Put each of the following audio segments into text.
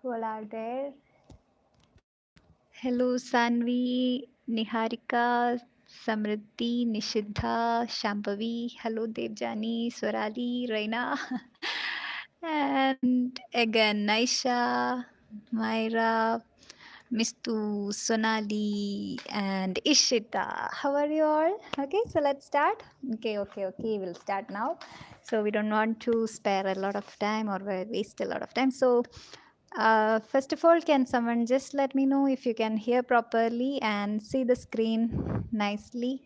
who all are there. Hello, Sanvi, Niharika, Samriddhi, Nishidha, Shambhavi. Hello, Devjani, Swarali, Raina. And again, Naisha, Myra, Mistu, Sonali, and Ishita. How are you all? Okay, so let's start. Okay, we'll start now. So we don't want to spare a lot of time or waste a lot of time. So first of all, can someone just let me know if you can hear properly and see the screen nicely?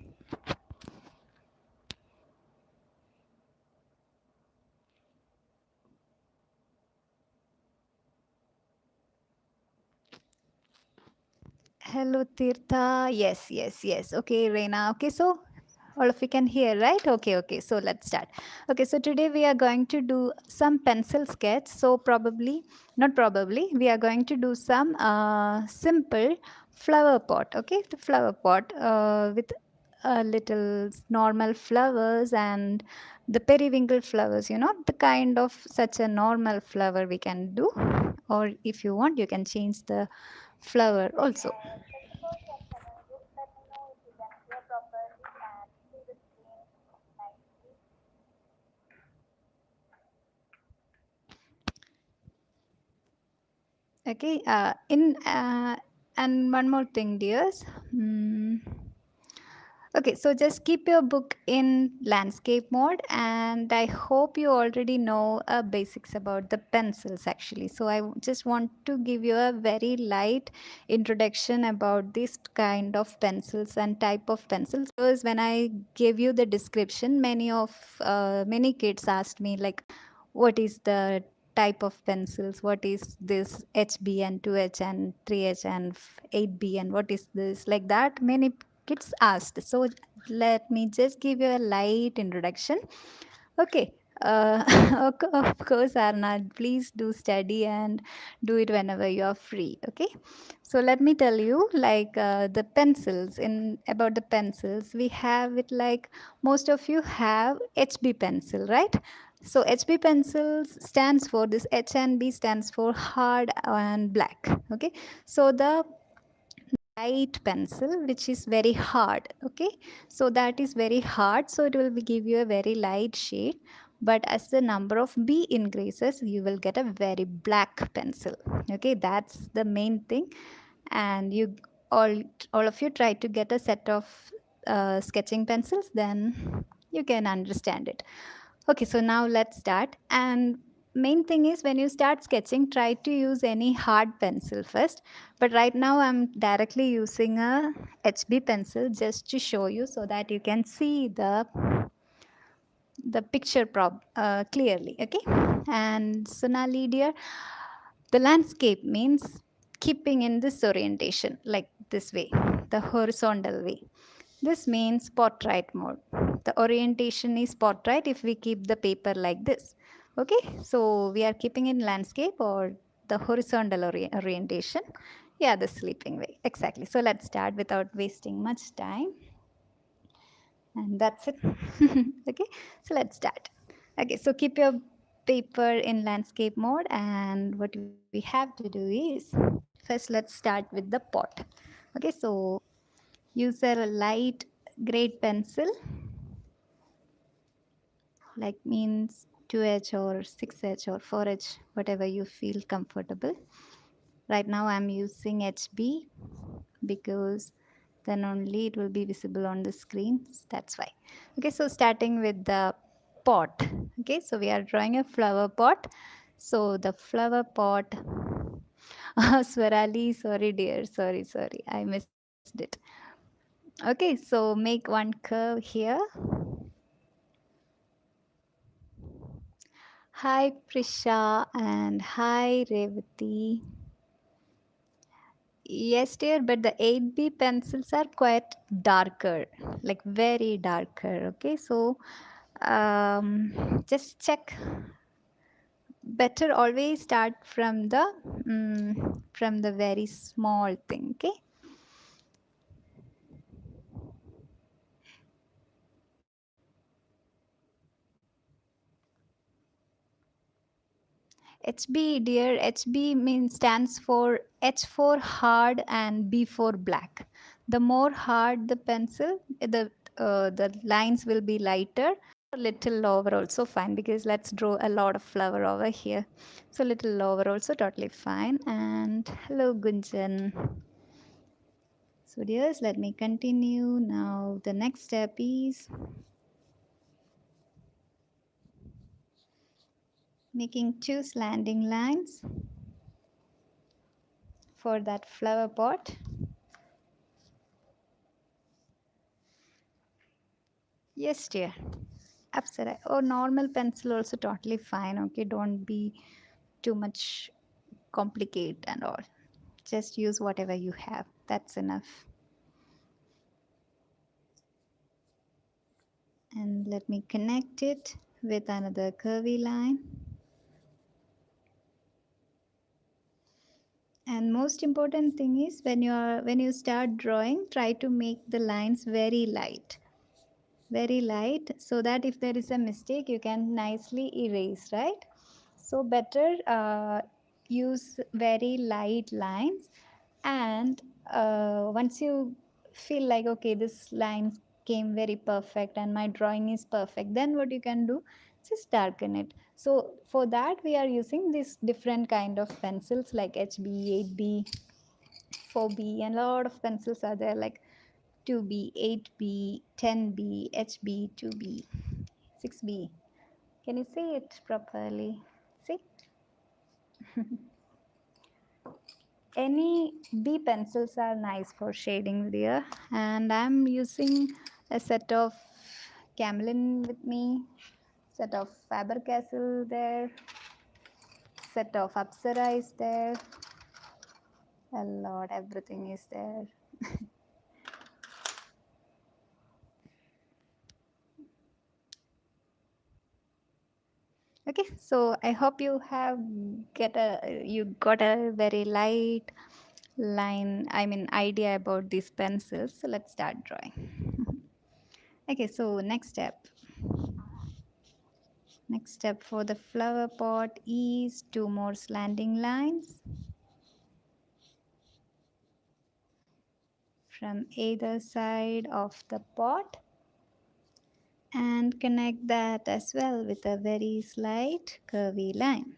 Hello, Tirtha. Yes. Okay, Reina. Okay, so all of you can hear, right? Okay. So let's start. Okay, so today we are going to do some pencil sketch. So not probably, we are going to do some simple flower pot. Okay, the flower pot with a little normal flowers and the periwinkle flowers, the kind of such a normal flower we can do. Or if you want, you can change the flower also. Okay, in and one more thing, dears. Hmm. Okay, so just keep your book in landscape mode, and I hope you already know basics about the pencils actually. So just want to give you a very light introduction about this kind of pencils and type of pencils. Because when I gave you the description, many kids asked me like, what is the type of pencils, what is this HB and 2H and 3H and 8B, and what is this, like that many kids asked. So let me just give you a light introduction. Okay. Of course, Arnad, please do study and do it whenever you are free. Okay. So let me tell you, like the pencils. In about the pencils, we have it like most of you have HB pencil, right? So HB pencils stands for this, H and B stands for hard and black. Okay. So the light pencil which is very hard, okay, so that is very hard, so it will give you a very light shade, but as the number of B increases you will get a very black pencil. Okay, that's the main thing. And you all all of you try to get a set of sketching pencils, then you can understand it. Okay, so now let's start. And main thing is, when you start sketching, try to use any hard pencil first. But right now I'm directly using a HB pencil just to show you so that you can see the picture clearly. Okay. And Sonali dear, the landscape means keeping in this orientation, like this way, the horizontal way. This means portrait mode. The orientation is portrait if we keep the paper like this. Okay, so we are keeping in landscape or the horizontal orientation. Yeah, the sleeping way. Exactly. So let's start without wasting much time. And that's it. Okay, so let's start. Okay, so keep your paper in landscape mode, and what we have to do is first let's start with the pot. Okay, so use a light grade pencil, like means 2H or 6H or 4H, whatever you feel comfortable. Right now I'm using HB because then only it will be visible on the screen. That's why. Okay, so starting with the pot. Okay, so we are drawing a flower pot. So the flower pot. Swarali, sorry dear, sorry, I missed it. Okay, so make one curve here. Hi Prisha and hi Revati. Yes, dear, but the 8B pencils are quite darker, like very darker. Okay, so just check. Better always start from the very small thing. Okay. HB, dear. HB means stands for H for hard and B for black. The more hard the pencil, the lines will be lighter. A little lower also fine, because let's draw a lot of flower over here. So little lower also totally fine. And hello Gunjan. So dears, let me continue. Now the next step is making two slanting lines for that flower pot. Yes, dear. Apsara or normal pencil also totally fine. Okay, don't be too much complicate and all. Just use whatever you have. That's enough. And let me connect it with another curvy line. And most important thing is, when you start drawing, try to make the lines very light, so that if there is a mistake you can nicely erase, right? So better use very light lines. And once you feel like, okay, this line came very perfect and my drawing is perfect, then what you can do, just darken it. So for that we are using these different kind of pencils like HB, 8B, 4B, and a lot of pencils are there, like 2B, 8B, 10B, HB, 2B, 6B. Can you see it properly? See? Any B pencils are nice for shading there. And I'm using a set of Camlin with me, set of Faber-Castell there, set of Apsara is there, a lot, everything is there. Okay, so I hope you got a very light line, I mean idea about these pencils. So let's start drawing. Okay, so next step for the flower pot is two more slanting lines from either side of the pot, and connect that as well with a very slight curvy line.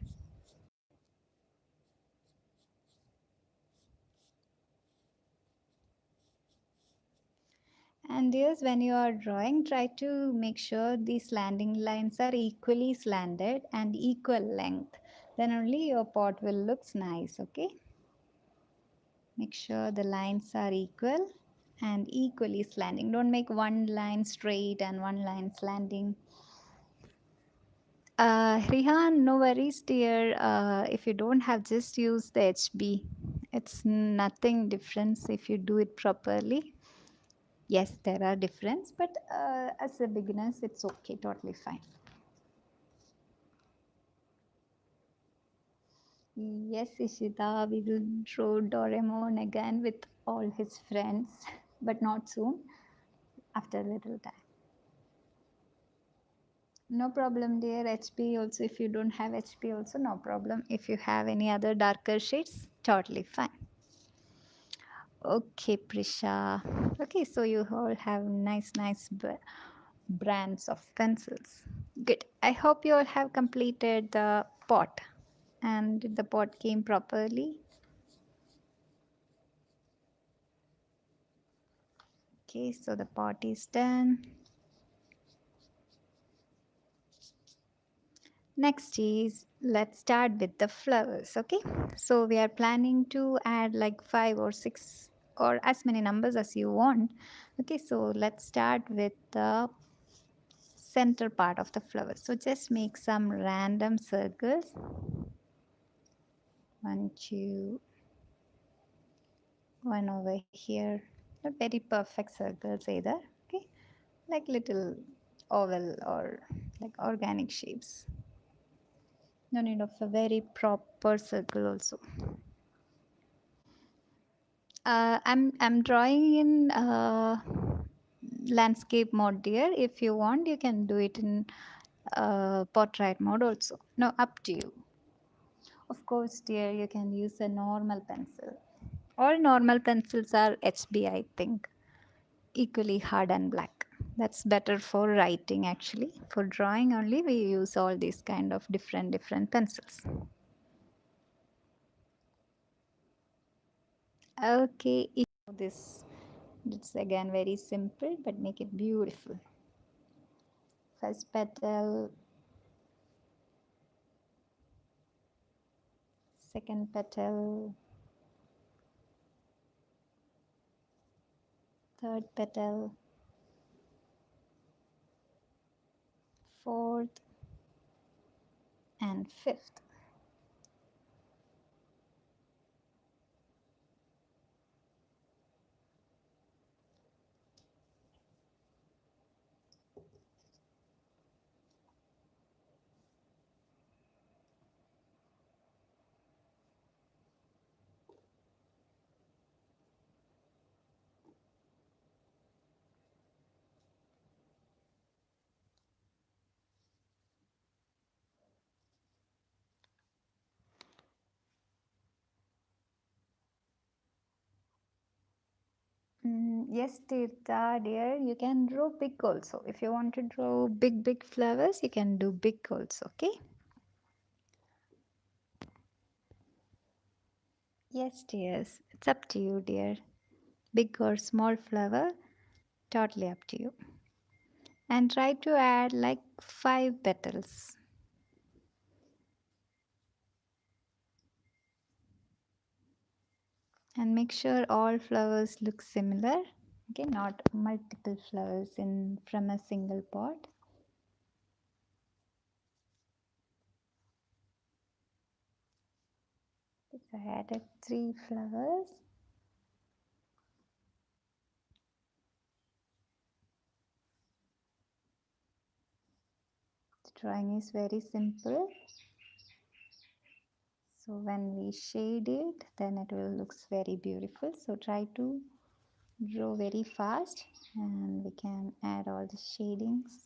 And yes, when you are drawing, try to make sure the slanting lines are equally slanted and equal length. Then only your pot will look nice, okay? Make sure the lines are equal and equally slanting. Don't make one line straight and one line slanting. Rihan, no worries, dear. If you don't have, just use the HB. It's nothing difference if you do it properly. Yes, there are difference, but as a beginners, it's okay, totally fine. Yes, Ishita, we will draw Doraemon again with all his friends, but not soon, after a little time. No problem, dear. HP also, if you don't have HP also, no problem. If you have any other darker shades, totally fine. Okay, Prisha. Okay, so you all have nice brands of pencils. Good. I hope you all have completed the pot. And did the pot came properly? Okay, so the pot is done. Next is, let's start with the flowers. Okay, so we are planning to add like 5 or 6 or as many numbers as you want. Okay, so let's start with the center part of the flower. So just make some random circles. 1, 2, 1 over here. Not very perfect circles either. Okay, like little oval or like organic shapes. No need of a very proper circle also. I'm drawing in landscape mode, dear. If you want, you can do it in portrait mode also. No, up to you. Of course, dear, you can use a normal pencil. All normal pencils are HB, I think, equally hard and black. That's better for writing actually. For drawing only, we use all these kind of different pencils. Okay, this it's again very simple, but make it beautiful. First petal, second petal, third petal, fourth, and fifth. Yes, Tirtha, dear, you can draw big also. If you want to draw big flowers, you can do big also, okay? Yes, dears, it's up to you, dear. Big or small flower, totally up to you. And try to add like 5 petals. And make sure all flowers look similar. Okay, not multiple flowers in from a single pot. So I added 3 flowers. The drawing is very simple. So when we shade it, then it will looks very beautiful. So try to draw very fast and we can add all the shadings.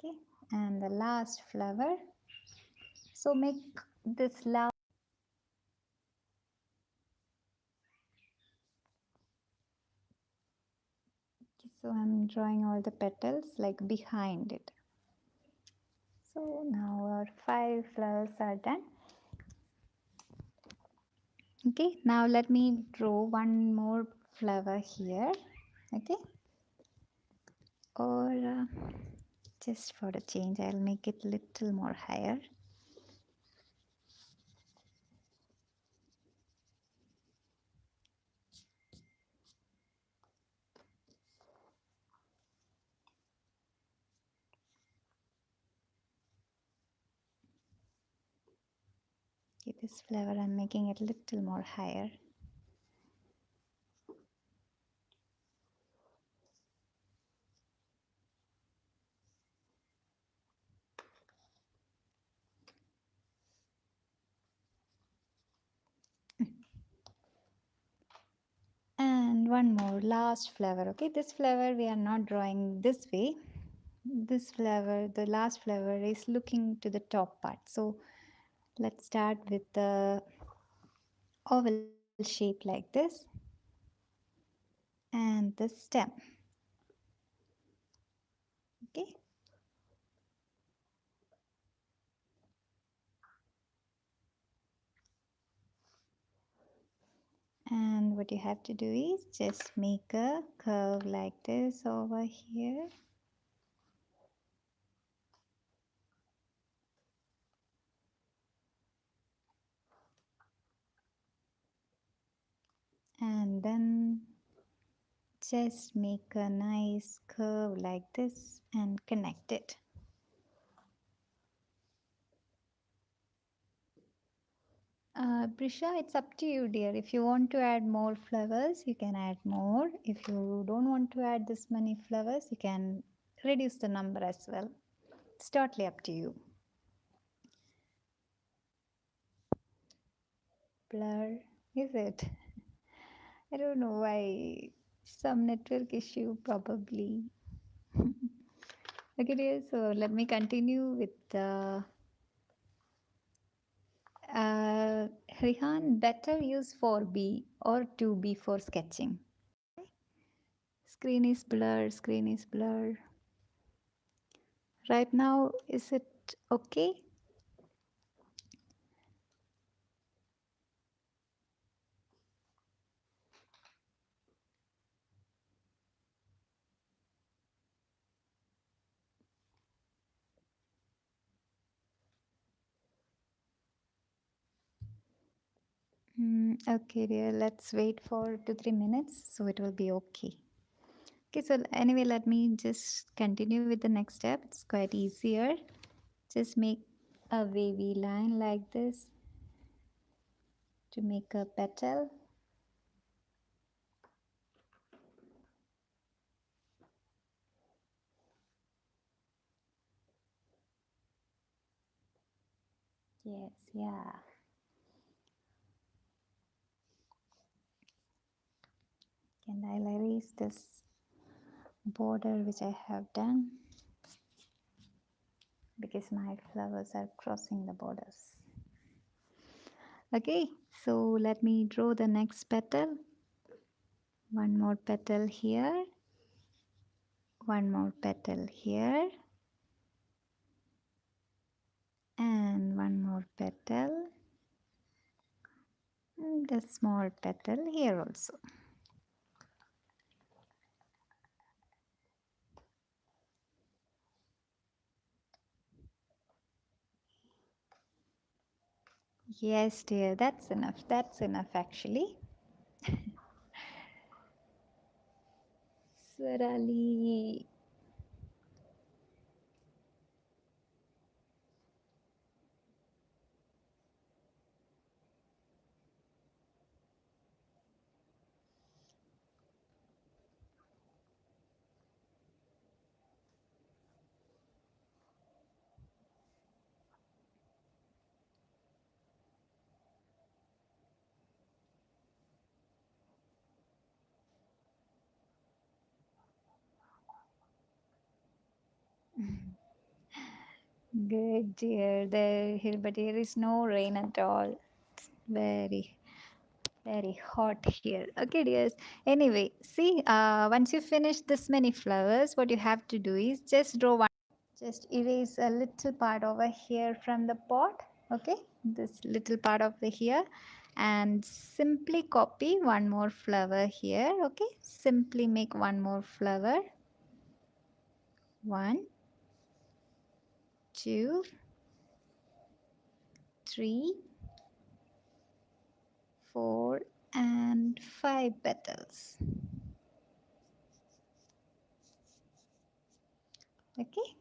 Okay, and the last flower. So make this last. So I'm drawing all the petals like behind it. So now our 5 flowers are done. Okay, now let me draw one more flower here. Okay, or just for a change, I'll make it little more higher. Okay, this flower I'm making it little more higher. And one more last flower. Okay, this flower we are not drawing this way. This flower, the last flower is looking to the top part. So let's start with the oval shape like this and the stem. Okay, and what you have to do is just make a curve like this over here. And then just make a nice curve like this and connect it. Prisha, it's up to you, dear. If you want to add more flowers, you can add more. If you don't want to add this many flowers, you can reduce the number as well. It's totally up to you. Blur, is it? I don't know why. Some network issue, probably. Okay, dear. So let me continue with the. Rihan, better use 4B or 2B for sketching. Screen is blur, screen is blur. Right now, is it okay? Okay, dear. Let's wait for 2 3 minutes so it will be okay. Okay, so anyway, let me just continue with the next step. It's quite easier. Just make a wavy line like this to make a petal. Yes, yeah. And I'll erase this border which I have done because my flowers are crossing the borders. Okay, so let me draw the next petal. One more petal here, one more petal here, and one more petal, and a small petal here also. Yes, dear, that's enough. That's enough actually. Swarali. Good, dear. But here is no rain at all. It's very hot here. Okay, dears. Anyway, see, once you finish this many flowers, what you have to do is just draw one. Just erase a little part over here from the pot. Okay, this little part of the here, and simply copy one more flower here. Okay, simply make one more flower. One, two, three, 4 and 5 petals. Okay,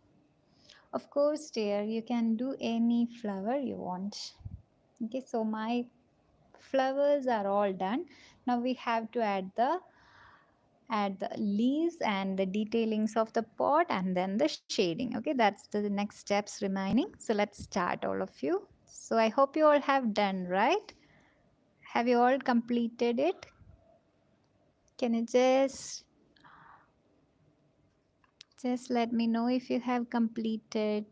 of course, dear, you can do any flower you want. Okay, so my flowers are all done. Now we have to add the leaves and the detailings of the pot and then the shading. Okay, that's the next steps remaining. So let's start, all of you. So I hope you all have done, right? Have you all completed it? Can you just let me know if you have completed?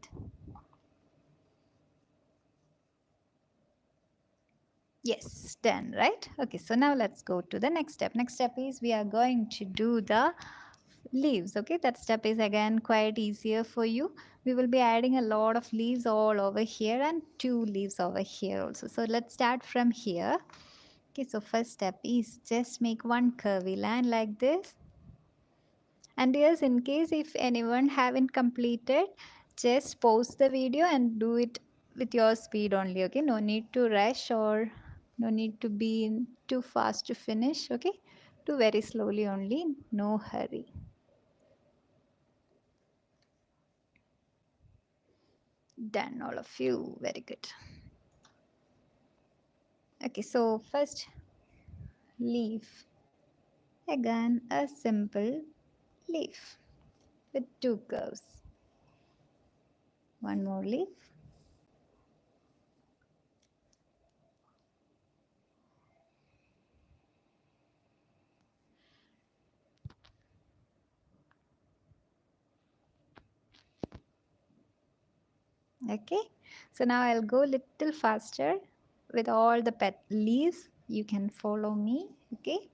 Yes, done, right? Okay, so now let's go to the next step. Next step is we are going to do the leaves. Okay, that step is again quite easier for you. We will be adding a lot of leaves all over here and 2 leaves over here also. So let's start from here. Okay, so first step is just make one curvy line like this. And yes, in case if anyone haven't completed, just pause the video and do it with your speed only. Okay, no need to rush or no need to be too fast to finish. Okay, do very slowly only, no hurry. Done, all of you. Very good. Okay, so first leaf. Again, a simple leaf with two curves. One more leaf. Okay, so now I'll go little faster with all the pet leaves. You can follow me. Okay,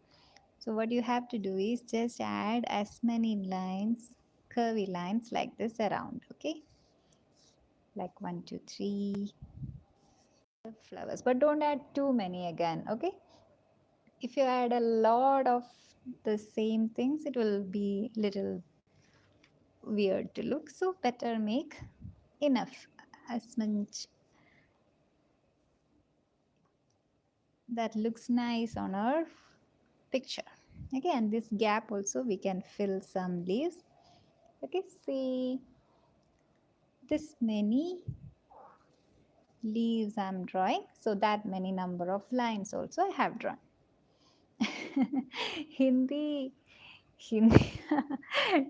so what you have to do is just add as many lines, curvy lines like this around. Okay, like one, two, three flowers, but don't add too many again. Okay, if you add a lot of the same things, it will be little weird to look. So better make enough, as much that looks nice on our picture. Okay, and this gap also we can fill some leaves. Okay, see this many leaves I'm drawing, so that many number of lines also I have drawn. Hindi, Hindi.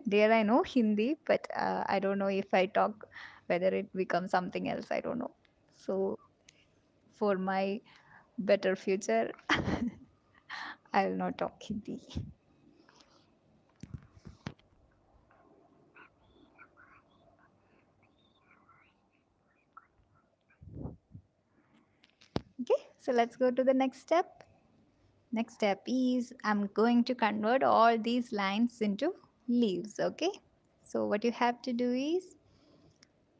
Dear, I know Hindi, but I don't know if I talk whether it becomes something else. I don't know. So for my better future, I will not talk Hindi. Okay, so let's go to the next step. Next step is I'm going to convert all these lines into leaves. Okay, so what you have to do is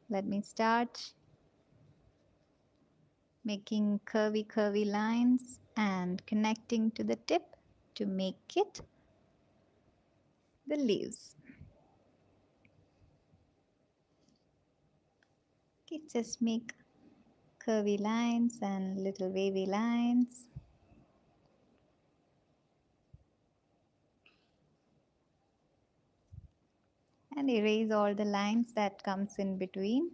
let me start making curvy lines and connecting to the tip to make it the leaves. Okay, just make curvy lines and little wavy lines. And erase all the lines that comes in between.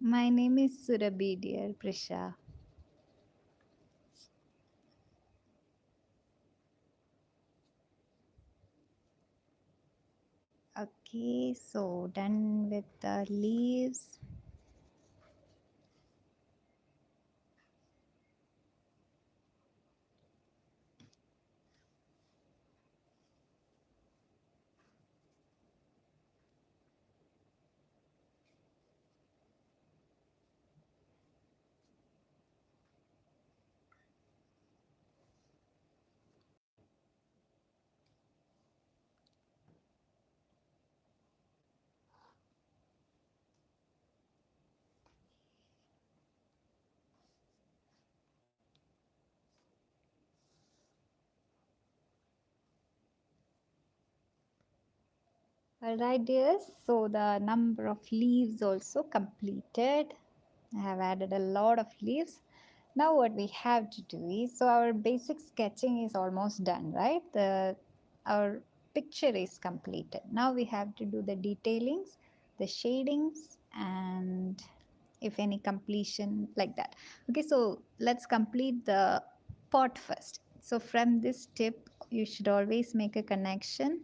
My name is Surabhi, dear Prisha. Okay, so done with the leaves. Alright, dears. So the number of leaves also completed. I have added a lot of leaves. Now what we have to do is, so our basic sketching is almost done, right? Our picture is completed. Now we have to do the detailings, the shadings, and if any completion like that. Okay, so let's complete the pot first. So from this tip, you should always make a connection,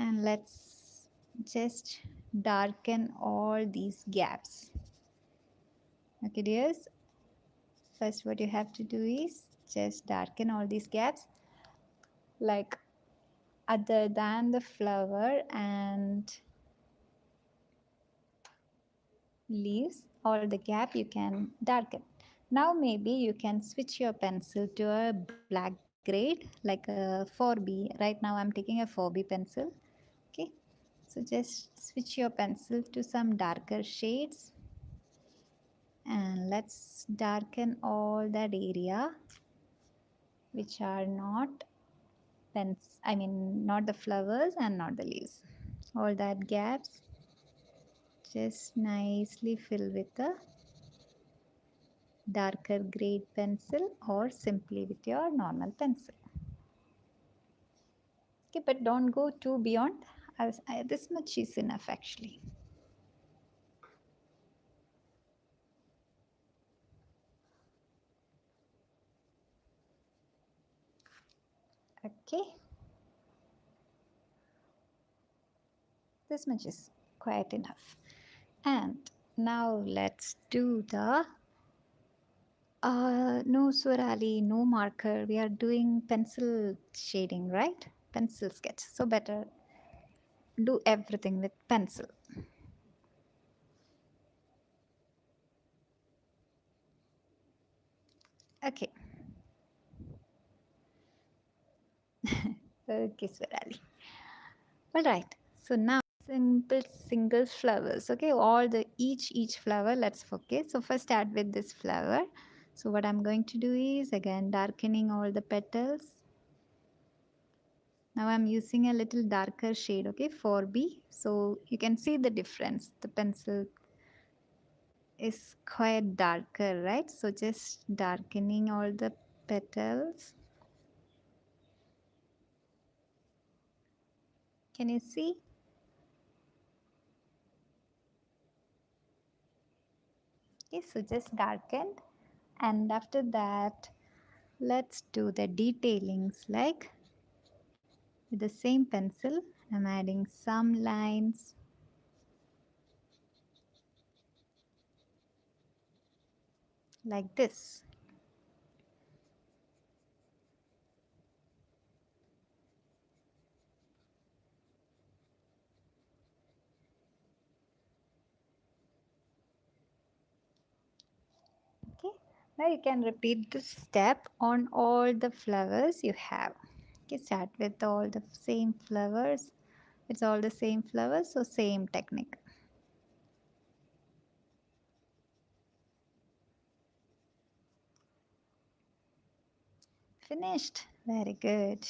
and let's just darken all these gaps. Okay, dears. First, what you have to do is just darken all these gaps, like other than the flower and leaves, all the gap you can darken. Now maybe you can switch your pencil to a black grade, like a 4B. Right now I'm taking a 4B pencil. Okay, so just switch your pencil to some darker shades, and let's darken all that area which are not I mean not the flowers and not the leaves. All that gaps just nicely fill with the darker grade pencil or simply with your normal pencil. Okay, but don't go too beyond. This much is enough actually. Okay, this much is quite enough. And now let's do the no Swarali, no marker. We are doing pencil shading, right? Pencil sketch. So better do everything with pencil. Okay. Okay, Swarali. All right. So now simple single flowers. Okay, all the each flower. Let's focus. So first start with this flower. So what I'm going to do is again darkening all the petals. Now I'm using a little darker shade. Okay, 4B. So you can see the difference. The pencil is quite darker, right? So just darkening all the petals. Can you see? Okay, so just darkened, and after that let's do the detailings. Like with the same pencil I'm adding some lines like this. Okay, now you can repeat this step on all the flowers you have. Okay, start with all the same flowers. It's all the same flowers, so same technique. Finished. Very good.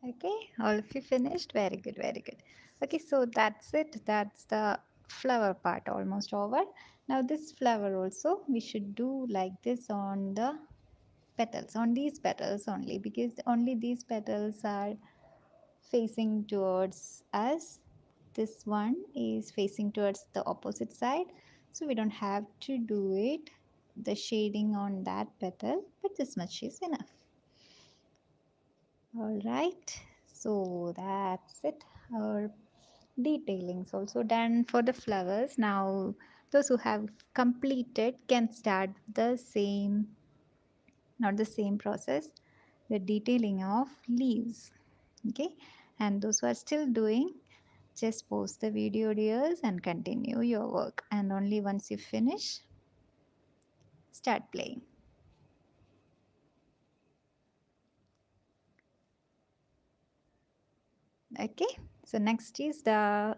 Okay, all of you finished. Very good, very good. Okay, so that's it. That's the flower part almost over. Now this flower also we should do like this on the petals, on these petals only, because only these petals are facing towards us. This one is facing towards the opposite side, so we don't have to do it the shading on that petal, but this much is enough. All right, so that's it. Our detailings also done for the flowers. Now those who have completed can start the same, not the same process, the detailing of leaves. Okay, and those who are still doing, just pause the video, dears, and continue your work, and only once you finish, start playing. Okay, so next is the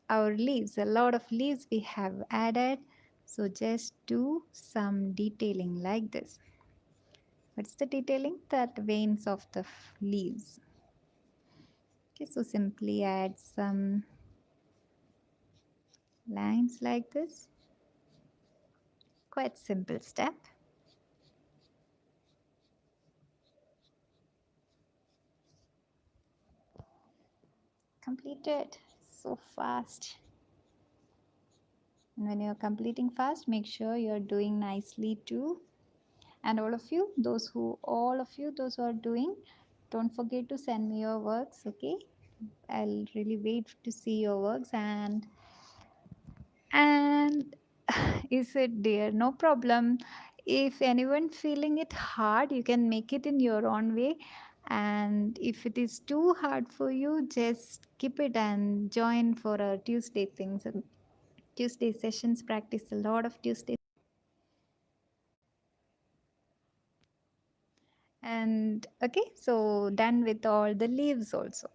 our leaves, a lot of leaves we have added. So just do some detailing like this. What's the detailing? That veins of the leaves. Okay, so simply add some lines like this. Quite simple step. Completed so fast. And when you're completing fast, make sure you're doing nicely too. And all of you those who are doing, don't forget to send me your works. Okay, I'll really wait to see your works. And is it dear? No problem. If anyone feeling it hard, you can make it in your own way. And if it is too hard for you, just keep it and join for a Tuesday things and Tuesday sessions. Practice a lot of Tuesday. And okay, so done with all the leaves also.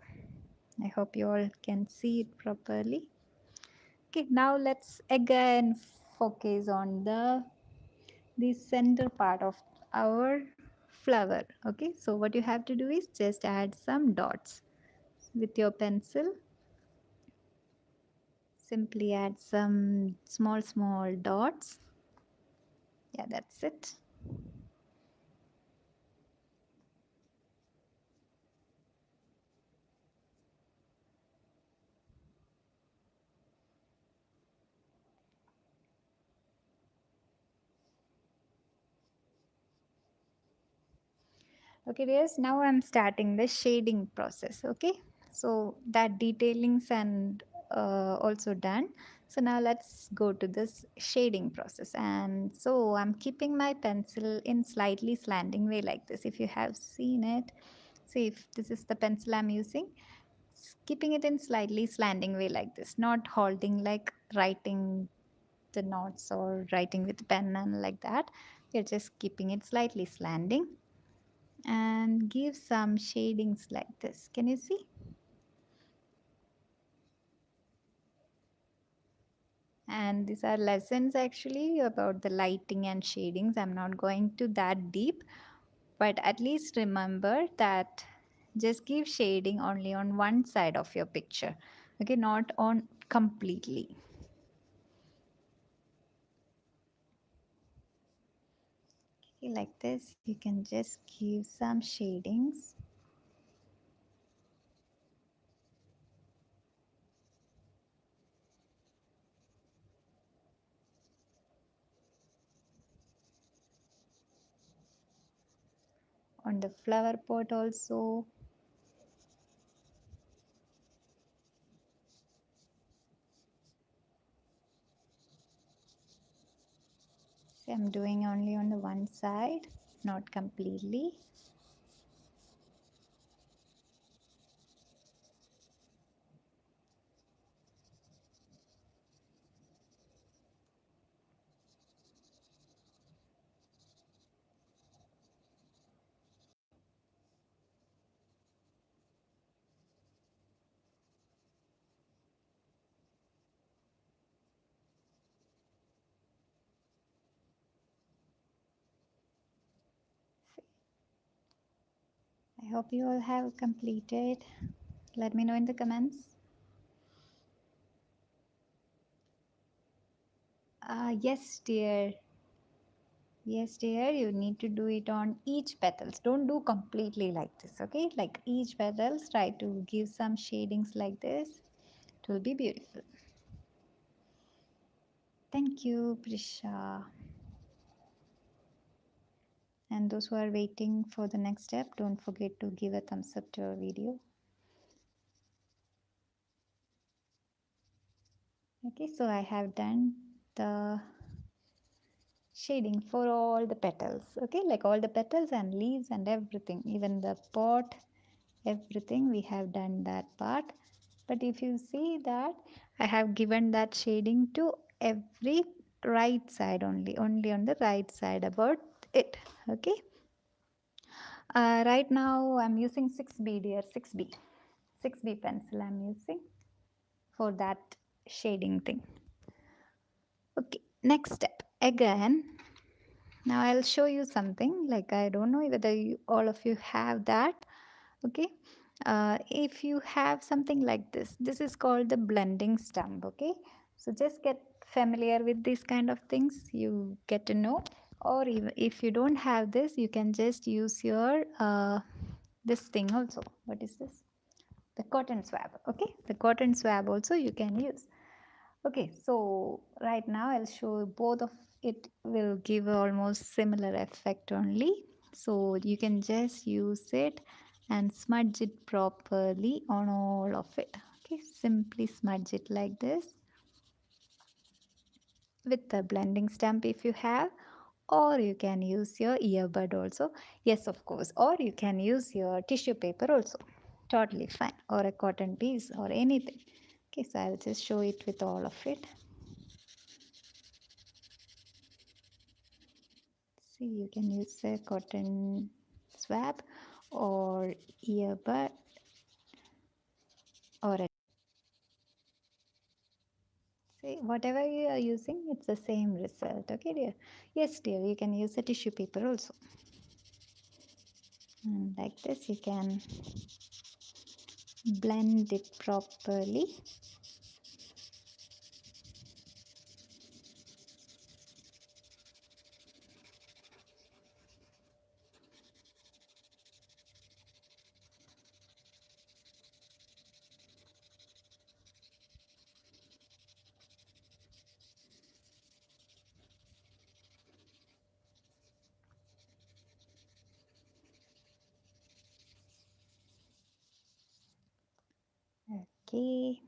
I hope you all can see it properly. Okay, now let's again focus on the center part of our flower. Okay, so what you have to do is just add some dots with your pencil. Simply add some small dots. Yeah, that's it. Okay, yes, now I'm starting the shading process. Okay, so that detailings and also done. So now let's go to this shading process. And so I'm keeping my pencil in slightly slanting way like this. If you have seen it, see if this is the pencil I'm using, keeping it in slightly slanting way like this, not halting like writing the notes or writing with pen and like that. You're just keeping it slightly slanting and give some shadings like this. Can you see? And these are lessons actually about the lighting and shadings. I'm not going to that deep, but at least remember that just give shading only on one side of your picture. Okay, not on completely. Okay, like this, you can just give some shadings. On the flower pot also. See, I'm doing only on the one side, not completely. I hope you all have completed. Let me know in the comments. Yes, dear. Yes, dear. You need to do it on each petals. Don't do completely like this, okay? Like each petals, try to give some shadings like this. It will be beautiful. Thank you, Prisha. And those who are waiting for the next step, don't forget to give a thumbs up to our video. Okay, so I have done the shading for all the petals. Okay, like all the petals and leaves and everything, even the pot, everything we have done that part. But if you see that I have given that shading to every right side only on the right side about it. Okay, right now I'm using 6B, dear, 6B pencil I'm using for that shading thing. Okay, next step. Again, now I'll show you something. Like, I don't know whether all of you have that. Okay. If you have something like this is called the blending stump. Okay. So just get familiar with these kind of things. You get to know. Or even if you don't have this, you can just use your this thing also. What is this? The cotton swab. Okay. The cotton swab also you can use. Okay, so right now I'll show both of it will give almost similar effect only. So you can just use it and smudge it properly on all of it. Okay, simply smudge it like this with the blending stamp if you have, or you can use your earbud also. Yes, of course, or you can use your tissue paper also. Totally fine, or a cotton piece or anything. Okay, so I'll just show it with all of it. See, you can use a cotton swab or earbud or a see whatever you are using, it's the same result. Okay, dear. Yes, dear. You can use a tissue paper also, and like this, you can blend it properly. Okay.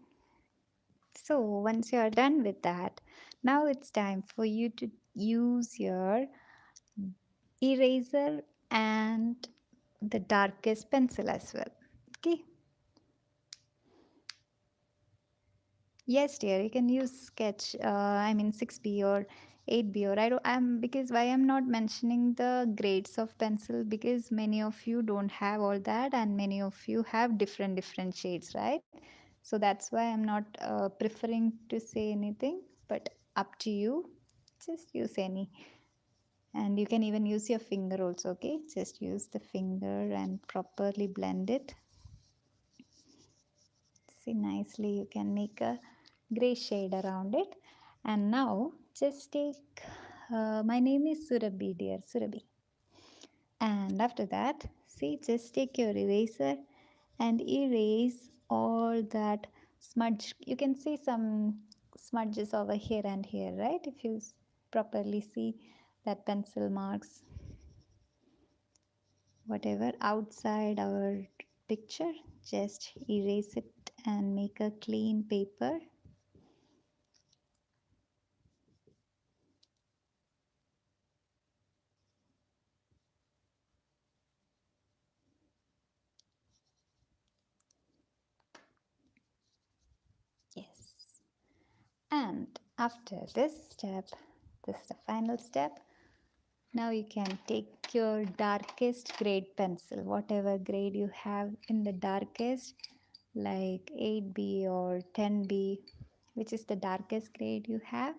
So once you are done with that, now it's time for you to use your eraser and the darkest pencil as well. Okay. Yes, dear, you can use sketch. I mean 6B or 8B or I don't. I'm because why I'm not mentioning the grades of pencil because many of you don't have all that and many of you have different shades, right? So that's why I'm not preferring to say anything. But up to you. Just use any, and you can even use your finger also. Okay, just use the finger and properly blend it. See nicely you can make a gray shade around it. And now just take my name is Surabhi, dear Surabhi. And after that, see, just take your eraser and erase all that smudge. You can see some smudges over here and here, right? If you properly see that pencil marks, whatever outside our picture, just erase it and make a clean paper. Yes. And after this step, this is the final step. Now you can take your darkest grade pencil, whatever grade you have in the darkest, like 8B or 10B, which is the darkest grade you have.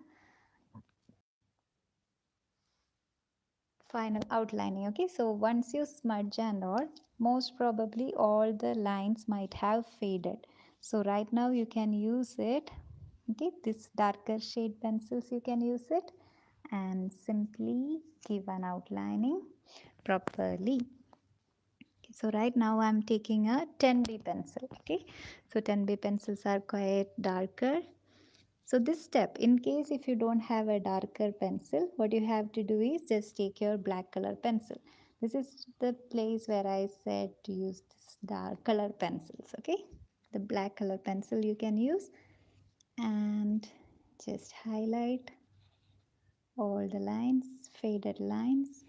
Final outlining. Okay, so once you smudge and all, most probably all the lines might have faded. So right now you can use it. Okay, this darker shade pencils you can use it and simply give an outlining properly. Okay, so right now I'm taking a 10B pencil. Okay, so 10B pencils are quite darker. So this step, in case if you don't have a darker pencil, what you have to do is just take your black color pencil. This is the place where I said to use this dark color pencils. Okay, the black color pencil you can use and just highlight all the lines, faded lines.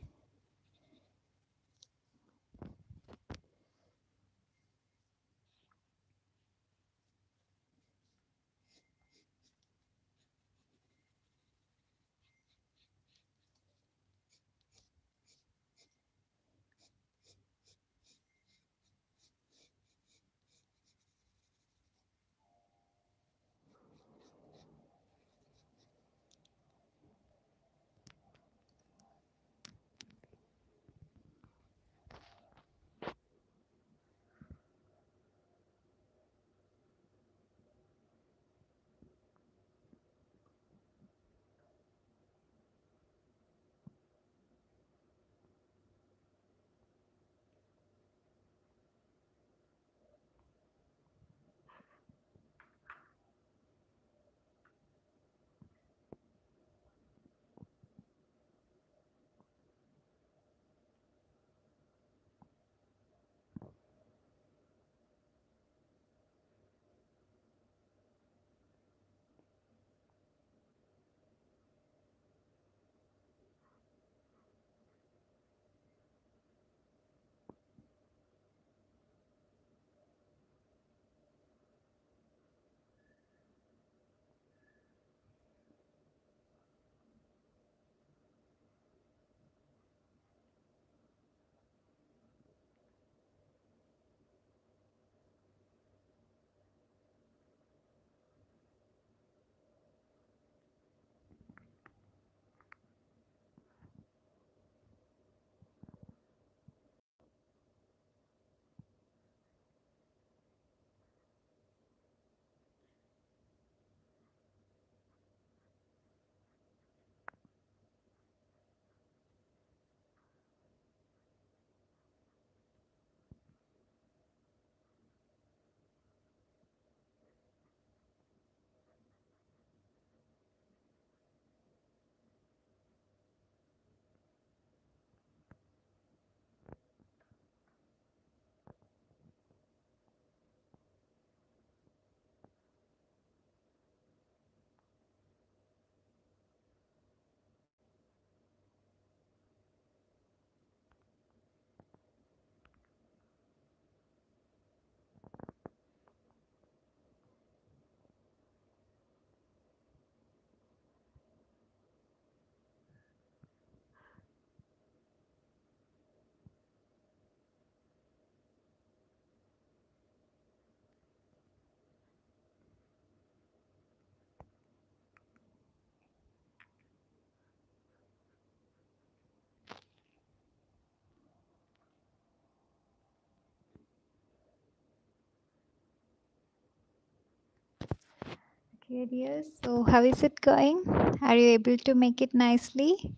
Okay, dear. So, how is it going? Are you able to make it nicely?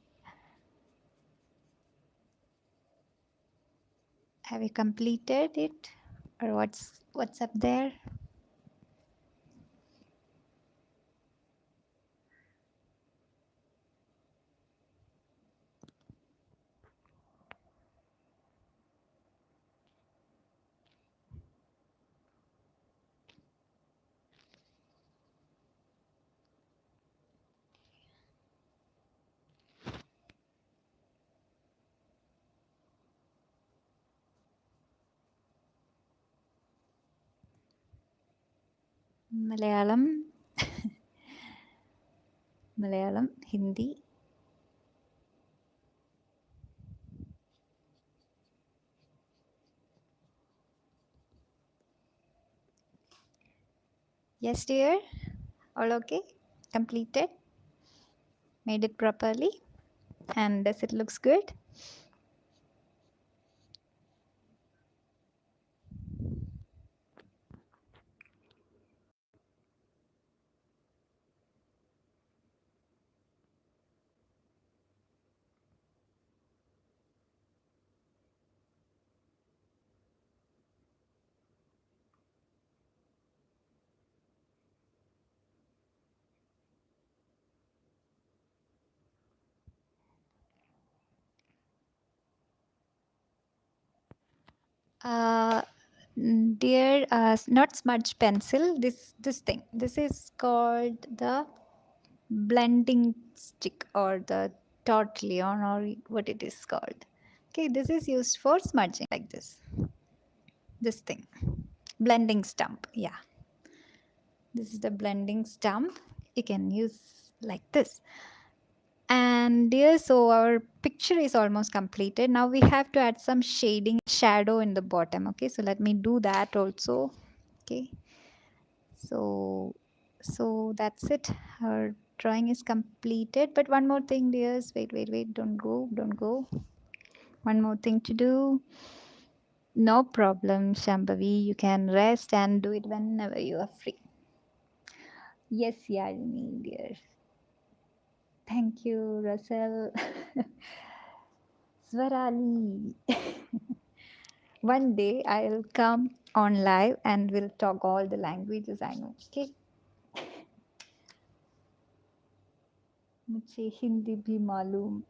Have you completed it, or what's up there? Malayalam, Malayalam, Hindi. Yes, dear. All okay? Completed? Made it properly? And does it looks good? Uh, dear, not smudge pencil. This thing. This is called the blending stick or the tortillon or what it is called. Okay, this is used for smudging like this. This thing, blending stump. Yeah, this is the blending stump. You can use like this. And dear, so our picture is almost completed. Now we have to add some shading shadow in the bottom. Okay, so let me do that also. Okay, so that's it. Our drawing is completed. But one more thing, dears. Wait. Don't go. One more thing to do. No problem, Shambhavi. You can rest and do it whenever you are free. Yes, Yalini, dear. Thank you, Russell. Swarali. One day I'll come on live and we'll talk all the languages I know. Okay. मुझे हिंदी भी मालूम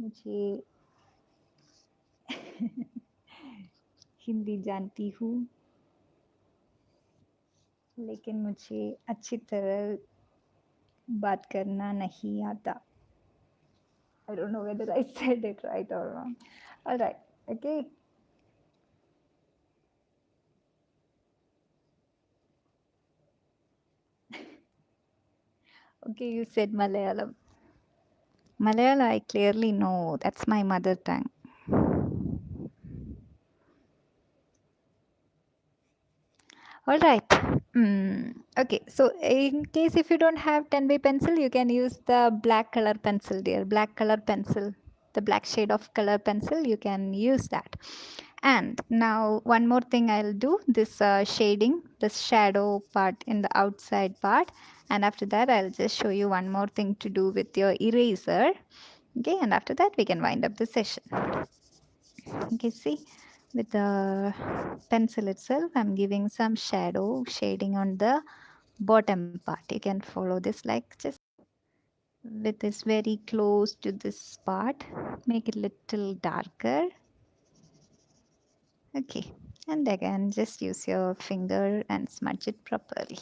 मुझे हिंदी जानती हूँ लेकिन मुझे अच्छी तरह बात करना नहीं आता. I don't know whether I said it right or wrong. All right. Okay. Okay, you said Malayalam. Malayalam, I clearly know. That's my mother tongue. All right. Okay. So, in case if you don't have 10-way pencil, you can use the black color pencil, dear. Black color pencil, the black shade of color pencil, you can use that. And now, one more thing I'll do this shading, this shadow part in the outside part. And after that, I'll just show you one more thing to do with your eraser. Okay. And after that, we can wind up the session. Okay. See, with the pencil itself, I'm giving some shadow shading on the bottom part. You can follow this like just with this very close to this part, make it little darker. Okay, and again just use your finger and smudge it properly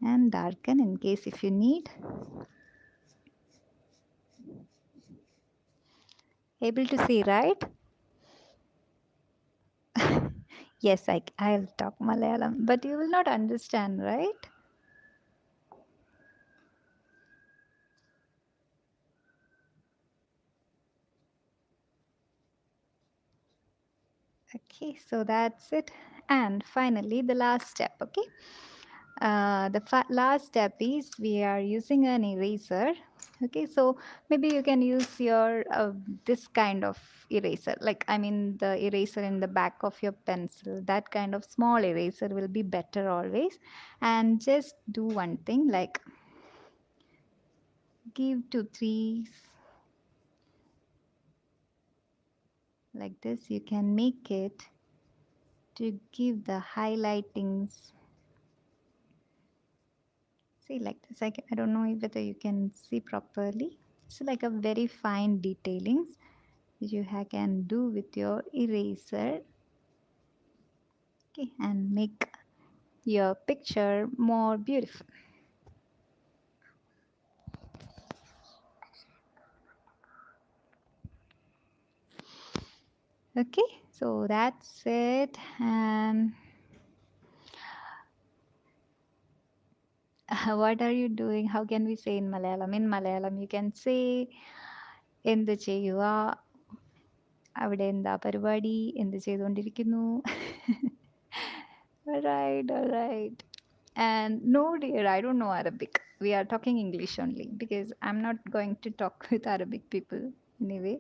and darken in case if you need. Able to see, right? Yes, I'll talk Malayalam, but you will not understand, right? Okay, so that's it. And finally, the last step. Okay, the last step is we are using an eraser. Okay, so maybe you can use your this kind of eraser, like I mean the eraser in the back of your pencil. That kind of small eraser will be better always. And just do one thing, like give 2 3 like this. You can make it to give the highlightings. See, like this. I don't know whether you can see properly. It's like a very fine detailings you can do with your eraser. Okay, and make your picture more beautiful. Okay, so that's it. And what are you doing? How can we say in Malayalam? In Malayalam, you can say എന്ത് ചെയ്യുക അവിടെ എന്താ പരിപാടി എന്ത് ചെയ്തുകൊണ്ടിരിക്കുന്നു all right, all right. And no, dear, I don't know Arabic. We are talking English only because I'm not going to talk with Arabic people anyway.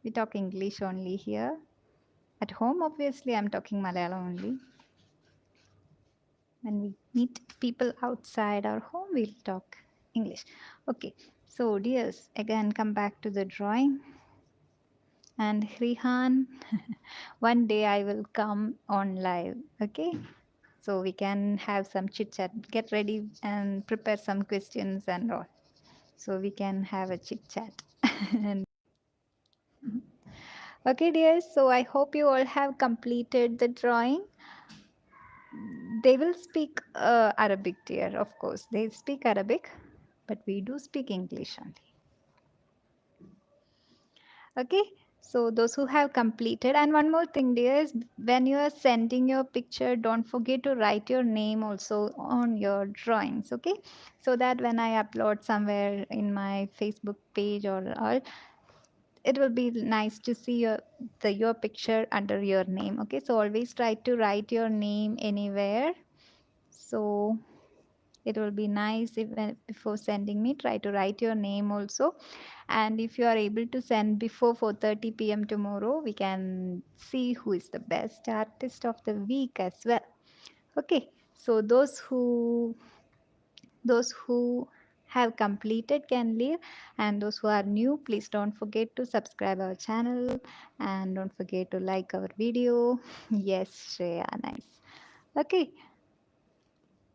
We talk English only here. At home, obviously, I'm talking Malayalam only. When we meet people outside our home, we'll talk English. Okay, so dears, again, come back to the drawing. And Rihan, one day I will come on live. Okay, so we can have some chit chat. Get ready and prepare some questions and all. So we can have a chit chat. Okay, dears. So I hope you all have completed the drawing. They will speak Arabic, dear. Of course, they speak Arabic, but we do speak English only. Okay. So those who have completed, and one more thing, dear, is when you are sending your picture, don't forget to write your name also on your drawings. Okay, so that when I upload somewhere in my Facebook page or all, it will be nice to see your picture under your name. Okay, so always try to write your name anywhere. So it will be nice if before sending me, try to write your name also. And if you are able to send before 4:30 p.m. tomorrow, we can see who is the best artist of the week as well. Okay, so those who have completed can leave, and those who are new, please don't forget to subscribe our channel and don't forget to like our video. Yes, Shreya, nice. Okay,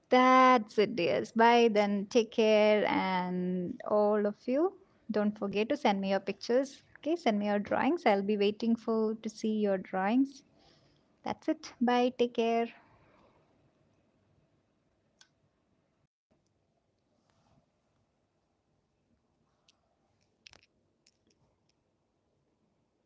that's it, dears. Bye then. Take care, and all of you, don't forget to send me your pictures. Okay, send me your drawings. I'll be waiting for to see your drawings. That's it. Bye. Take care.